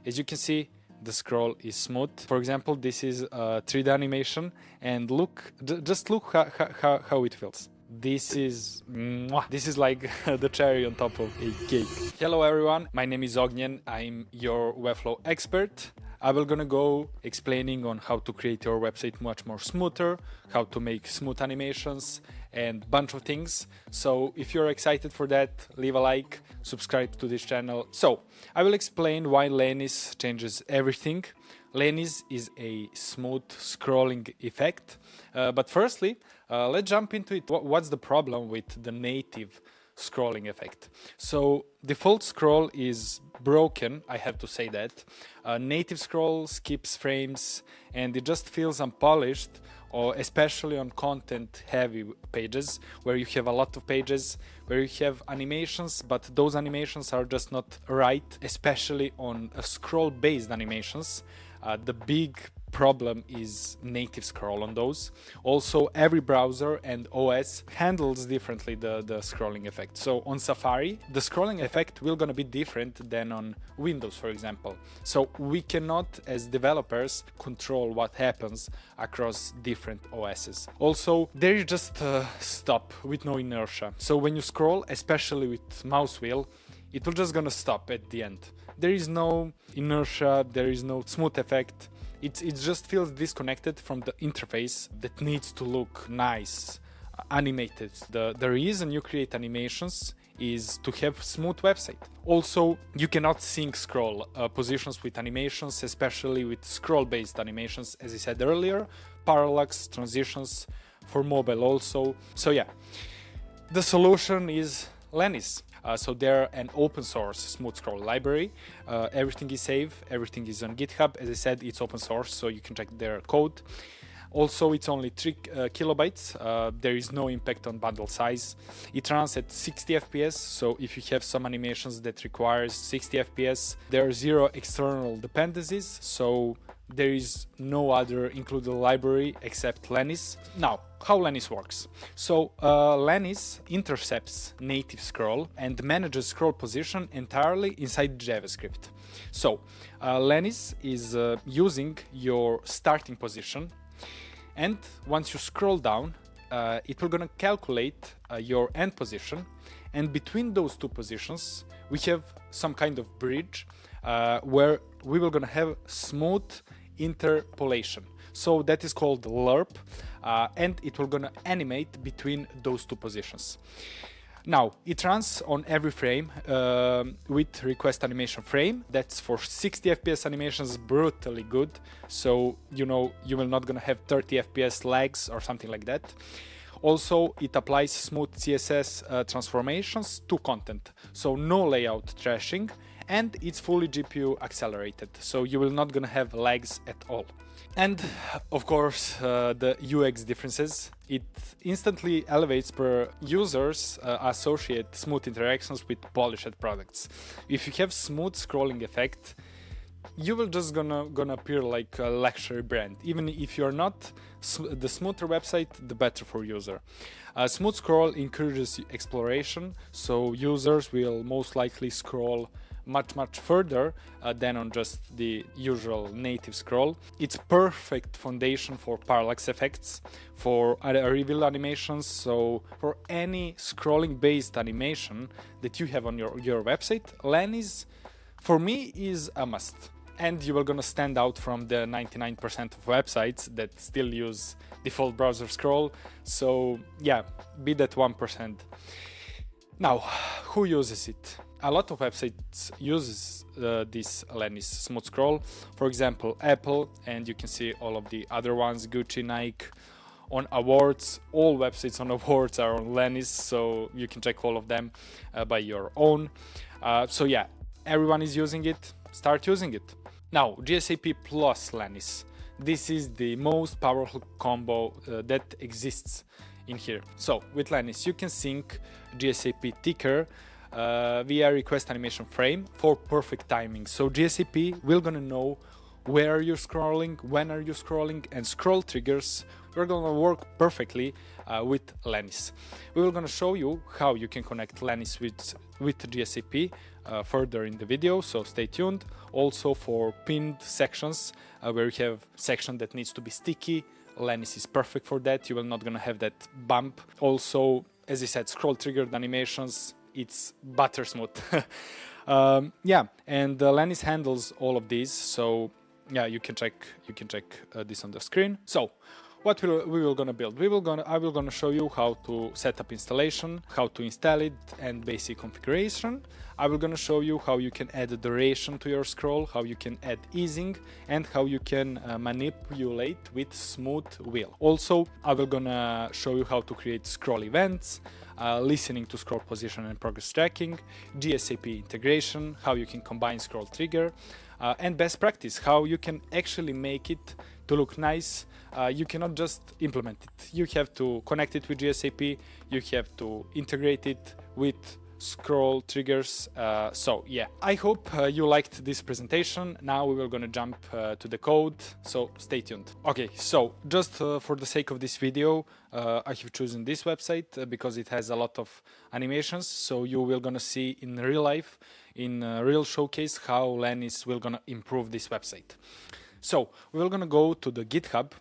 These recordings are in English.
As you can see, the scroll is smooth. For example, this is a 3D animation, and look, just look how it feels. This is like the cherry on top of a cake. Hello everyone, my name is Ognjen. I'm your Webflow expert. I will gonna go explaining on how to create your website much more smoother, how to make smooth animations, and bunch of things. So if you're excited for that, leave a like, subscribe to this channel. So I will explain why Lenis changes everything. Lenis is a smooth scrolling effect. But firstly, let's jump into it. What's the problem with the native scrolling effect? So default scroll is broken, I have to say that. Native scroll skips frames and it just feels unpolished, or especially on content heavy pages where you have a lot of pages, where you have animations, but those animations are just not right, especially on scroll based animations. The big problem is native scroll on those. Also, every browser and OS handles differently the scrolling effect. So on Safari, the scrolling effect will gonna be different than on Windows, for example. So we cannot, as developers, control what happens across different OSs. Also, there is just a stop with no inertia. So when you scroll, especially with mouse wheel, it will just gonna stop at the end. There is no inertia, there is no smooth effect. It just feels disconnected from the interface that needs to look nice, animated. The reason you create animations is to have smooth website. Also, you cannot sync scroll positions with animations, especially with scroll-based animations, as I said earlier, parallax, transitions for mobile also. So yeah, the solution is Lenis. So they're an open source smooth scroll library. Everything is safe, everything is on GitHub. As I said, it's open source, so you can check their code. Also, it's only 3 kilobytes. There is no impact on bundle size. It runs at 60 FPS, so if you have some animations that requires 60 FPS, there are 0 external dependencies, so there is no other included library except Lenis. Now, how Lenis works. So Lenis intercepts native scroll and manages scroll position entirely inside JavaScript. So Lenis is using your starting position, and once you scroll down, it will gonna calculate your end position, and between those two positions we have some kind of bridge where we will gonna have smooth interpolation. So that is called lerp, and it will gonna animate between those two positions. Now it runs on every frame with request animation frame. That's for 60 FPS animations, brutally good. So you know you will not gonna have 30 FPS lags or something like that. Also, it applies smooth CSS transformations to content, so no layout trashing, and it's fully GPU accelerated, so you will not gonna have lags at all. And of course, the UX differences. It instantly elevates per users associate smooth interactions with polished products. If you have smooth scrolling effect, you will just gonna appear like a luxury brand. Even if you're not, the smoother website, the better for user. Smooth scroll encourages exploration, so users will most likely scroll much further than on just the usual native scroll. It's perfect foundation for parallax effects, for reveal animations, so for any scrolling based animation that you have on your website, Lenis for me is a must. And you are gonna stand out from the 99% of websites that still use default browser scroll. So yeah, be that 1%. Now, who uses it? A lot of websites uses this Lenis smooth scroll. For example, Apple, and you can see all of the other ones, Gucci, Nike. On awards, all websites on awards are on Lenis, so you can check all of them by your own. So yeah, everyone is using it. Start using it. Now, GSAP plus Lenis. This is the most powerful combo that exists in here. So with Lenis, you can sync GSAP ticker via request animation frame for perfect timing. So GSAP will gonna know where are you scrolling, when are you scrolling, and scroll triggers. We're gonna work perfectly with Lenis. We will gonna show you how you can connect Lenis with GSAP further in the video, so stay tuned. Also for pinned sections, where you have section that needs to be sticky, Lenis is perfect for that. You will not gonna have that bump. Also, as I said, scroll triggered animations, it's butter smooth. Yeah, and Lenis handles all of these, so yeah, you can check this on the screen. So what we will gonna build? I will gonna show you how to set up installation, how to install it, and basic configuration. I will gonna show you how you can add a duration to your scroll, how you can add easing, and how you can manipulate with smooth wheel. Also, I will gonna show you how to create scroll events, listening to scroll position and progress tracking, GSAP integration, how you can combine scroll trigger, and best practice, how you can actually make it to look nice. You cannot just implement it. You have to connect it with GSAP, you have to integrate it with scroll triggers. So yeah, I hope you liked this presentation. Now we will gonna jump to the code, so stay tuned. Okay, so just for the sake of this video, I have chosen this website because it has a lot of animations, so you will gonna see in real life, in a real showcase, how Lenis will gonna improve this website. So we're gonna go to the GitHub.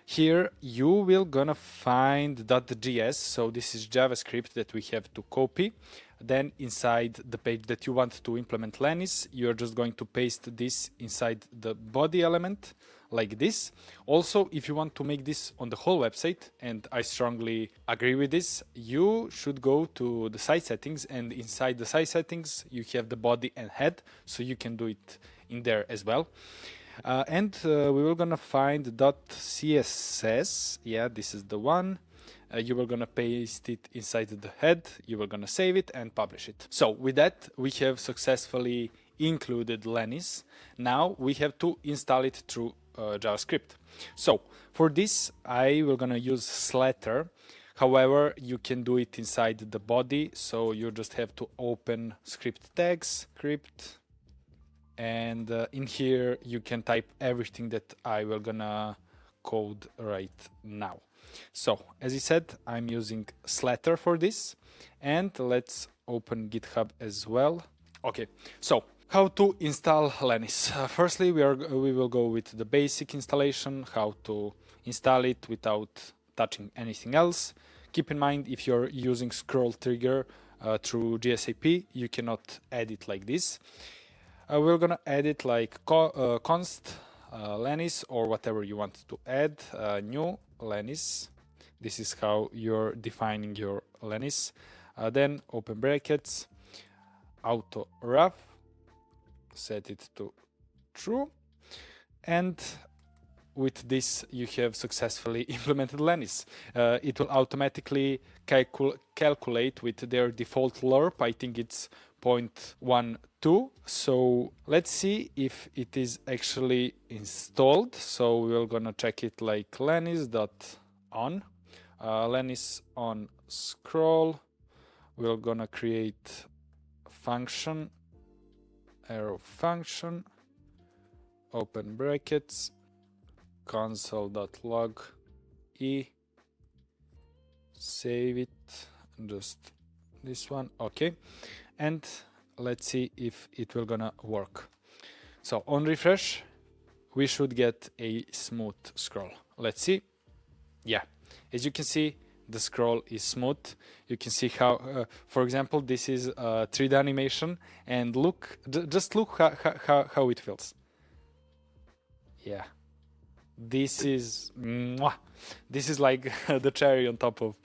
Here you will gonna find .js, so this is JavaScript that we have to copy. Then inside the page that you want to implement Lenis, you're just going to paste this inside the body element like this. Also, if you want to make this on the whole website, and I strongly agree with this, you should go to the site settings, and inside the site settings you have the body and head, so you can do it in there as well. And we will gonna find .css. Yeah, this is the one. You were gonna paste it inside the head, you were gonna save it and publish it. So with that, we have successfully included Lenis. Now we have to install it through JavaScript. So for this, I will gonna use Slatter. However, you can do it inside the body, so you just have to open script tags, script, and in here you can type everything that I will gonna code right now. So as I said, I'm using Slatter for this, and let's open GitHub as well. Okay, so how to install Lenis? Firstly, we will go with the basic installation, how to install it without touching anything else. Keep in mind, if you're using scroll trigger through GSAP, you cannot add it like this. We're gonna add it like const Lenis, or whatever you want to add, new Lenis. This is how you're defining your Lenis. Then open brackets, auto ref, set it to true, and with this you have successfully implemented Lenis. It will automatically calculate with their default lerp. I think it's 0.12. So let's see if it is actually installed. So we're gonna check it like Lenis.on, Lenis on scroll. We're gonna create function, arrow function, open brackets, console.log e, save it, just this one. Okay, and let's see if it will gonna work. So on refresh, we should get a smooth scroll. Let's see. Yeah, as you can see, the scroll is smooth. You can see how, for example, this is a 3D animation, and look, just look how it feels. Yeah, this is like the cherry on top of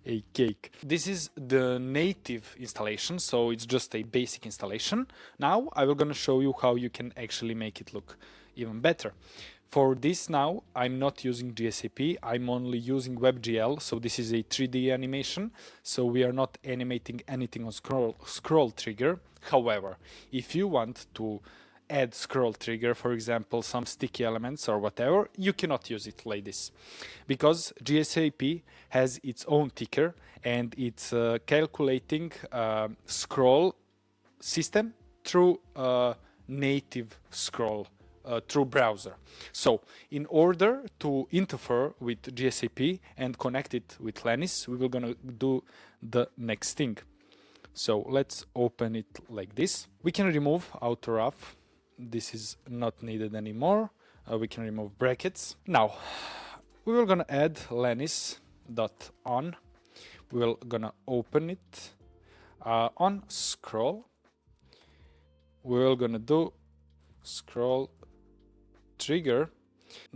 a cake. This is the native installation, so it's just a basic installation. Now I will gonna show you how you can actually make it look even better. For this now, I'm not using GSAP, I'm only using WebGL, so this is a 3D animation, so we are not animating anything on scroll trigger. However, if you want to add scroll trigger, for example, some sticky elements or whatever, you cannot use it like this, because GSAP has its own ticker and it's calculating scroll system through native scroll through browser. So in order to interfere with GSAP and connect it with Lenis, we will gonna do the next thing. So let's open it like this. We can remove auto ref. This is not needed anymore. We can remove brackets. Now we will gonna add Lenis.on. We will gonna open it. On scroll, we will gonna do scroll trigger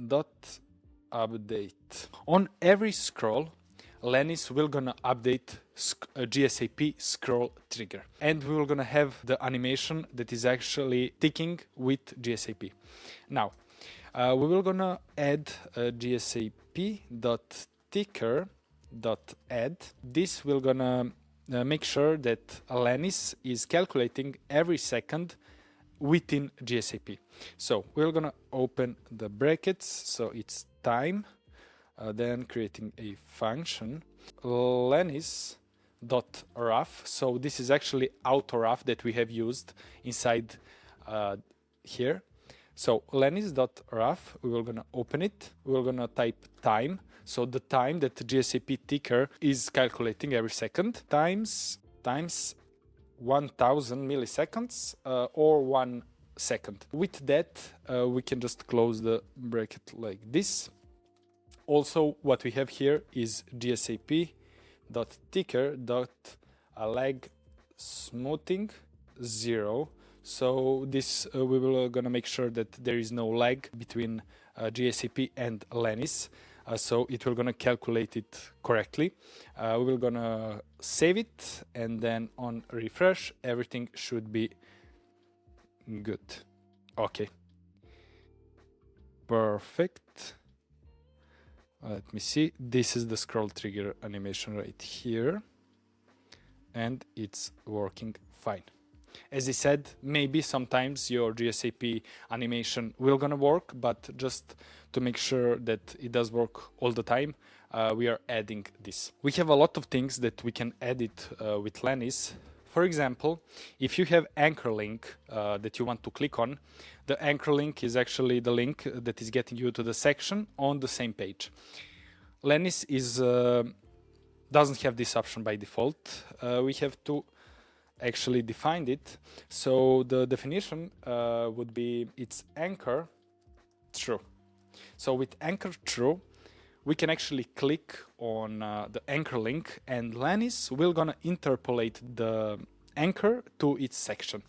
dot update. On every scroll, Lenis will gonna update GSAP scroll trigger, and we will gonna have the animation that is actually ticking with GSAP. Now we will gonna add GSAP dot ticker dot add. This will gonna make sure that Lenis is calculating every second within GSAP. So we're gonna open the brackets, so it's time, then creating a function Lenis.ref. So this is actually auto-ref that we have used inside here. So Lenis.ref, we will gonna open it, we will gonna type time, so the time that the GSAP ticker is calculating every second times 1000 milliseconds or 1 second. With that, we can just close the bracket like this. Also, what we have here is GSAP.ticker.lag smoothing 0. So this we will gonna make sure that there is no lag between GSAP and Lenis. So it will gonna calculate it correctly. We will gonna save it, and then on refresh, everything should be good. Okay. Perfect. Let me see. This is the scroll trigger animation right here, and it's working fine. As I said, maybe sometimes your GSAP animation will gonna work, but just to make sure that it does work all the time, we are adding this. We have a lot of things that we can edit with Lenis. For example, if you have anchor link that you want to click on, the anchor link is actually the link that is getting you to the section on the same page. Lenis doesn't have this option by default. We have to actually define it. So the definition would be it's anchor true. So with anchor true, we can actually click on the anchor link, and Lenis will gonna interpolate the anchor to its section.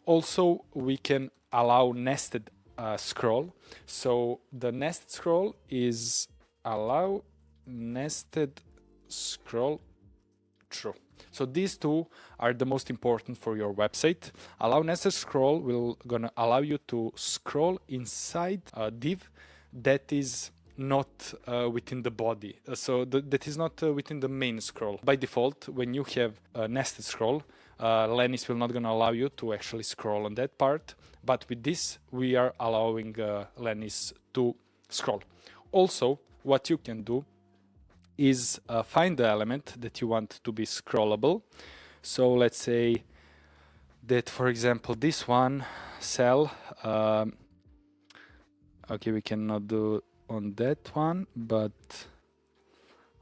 Also, we can allow nested scroll. So the nested scroll is allow nested scroll true. So these two are the most important for your website. Allow nested scroll will gonna allow you to scroll inside a div that is not within the body. So that is not within the main scroll. By default, when you have a nested scroll, Lenis will not gonna allow you to actually scroll on that part. But with this, we are allowing Lenis to scroll. Also, what you can do is find the element that you want to be scrollable. So let's say that, for example, this one, cell, okay, we cannot do on that one, but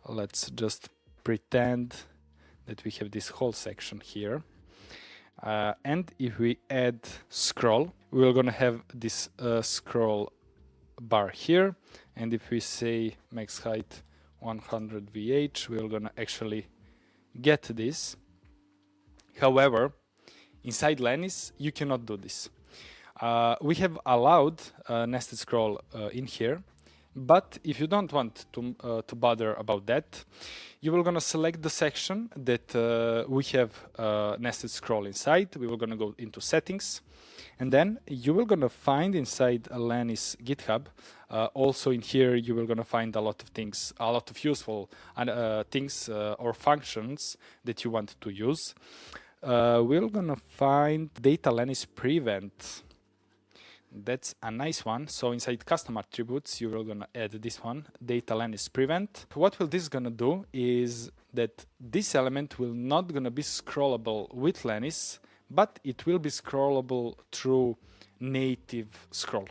let's just pretend that we have this whole section here. And if we add scroll, we're gonna have this scroll bar here. And if we say max height 100 VH, we're gonna actually get this. However, inside Lenis, you cannot do this. We have allowed nested scroll in here, but if you don't want to bother about that, you will gonna select the section that we have nested scroll inside. We will gonna go into settings, and then you will gonna find inside Lenis GitHub. Also in here, you will gonna find a lot of things, a lot of useful things or functions that you want to use. We're gonna find data Lenis prevent. That's a nice one. So inside custom attributes, you will gonna add this one, data Lenis prevent. What will this gonna do is that this element will not gonna be scrollable with Lenis, but it will be scrollable through native scroll.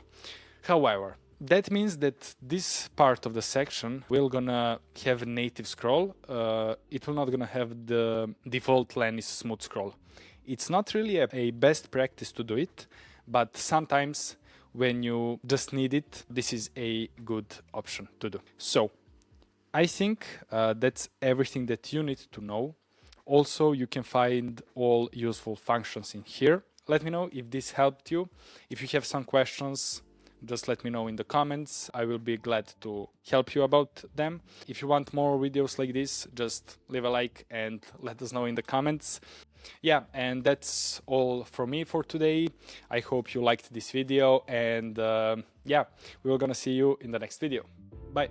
However, that means that this part of the section will gonna have a native scroll. It will not gonna have the default Lenis smooth scroll. It's not really a best practice to do it, but sometimes when you just need it, this is a good option to do. So I think that's everything that you need to know. Also, you can find all useful functions in here. Let me know if this helped you. If you have some questions, just let me know in the comments. I will be glad to help you about them. If you want more videos like this, just leave a like and let us know in the comments. Yeah, and that's all from me for today. I hope you liked this video, and yeah, we're gonna see you in the next video. Bye.